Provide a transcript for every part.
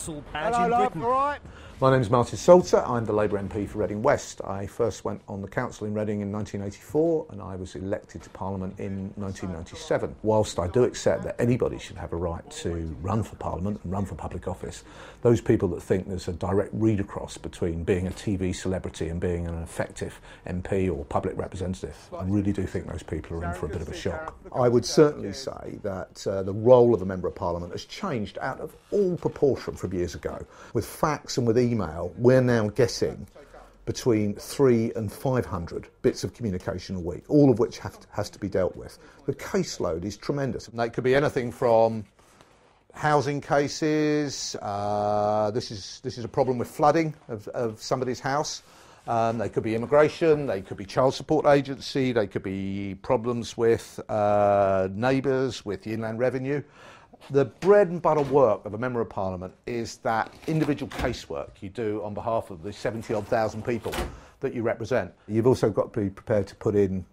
Vauxhall badge in Britain. All right. My name's Martin Salter. I'm the Labour MP for Reading West. I first went on the council in Reading in 1984 and I was elected to Parliament in 1997. Whilst I do accept that anybody should have a right to run for Parliament and run for public office, those people that think there's a direct read across between being a TV celebrity and being an effective MP or public representative, I really do think those people are in for a bit of a shock. I would certainly say that the role of a Member of Parliament has changed out of all proportion from years ago. With fax and with email, we're now getting between 300 and 500 bits of communication a week, all of which has to be dealt with. The caseload is tremendous. And that could be anything from housing cases, this is a problem with flooding of somebody's house. They could be immigration, they could be child support agency, they could be problems with neighbours, with the Inland Revenue. The bread and butter work of a Member of Parliament is that individual casework you do on behalf of the 70-odd thousand people that you represent. You've also got to be prepared to put in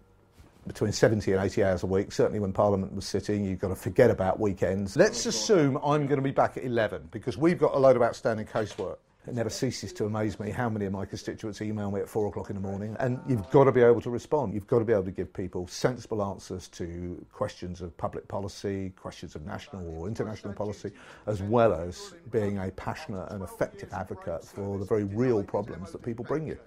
between 70 and 80 hours a week. Certainly when Parliament was sitting, you've got to forget about weekends. Let's assume I'm going to be back at 11 because we've got a load of outstanding casework. It never ceases to amaze me how many of my constituents email me at 4 o'clock in the morning, and you've got to be able to respond. You've got to be able to give people sensible answers to questions of public policy, questions of national or international policy, as well as being a passionate and effective advocate for the very real problems that people bring you.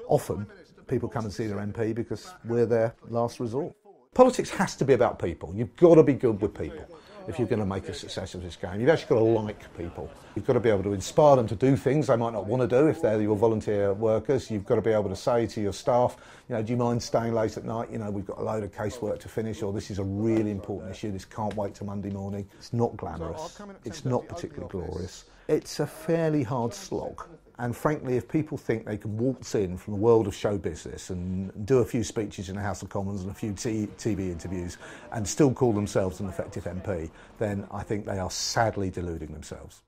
Often, people come and see their MP because we're their last resort. Politics has to be about people. You've got to be good with people if you're going to make a success of this game. You've actually got to like people. You've got to be able to inspire them to do things they might not want to do if they're your volunteer workers. You've got to be able to say to your staff, do you mind staying late at night? We've got a load of casework to finish, or this is a really important issue. This can't wait till Monday morning. It's not glamorous. It's not particularly glorious. It's a fairly hard slog. And frankly, if people think they can waltz in from the world of show business and do a few speeches in the House of Commons and a few TV interviews and still call themselves an effective MP, then I think they are sadly deluding themselves.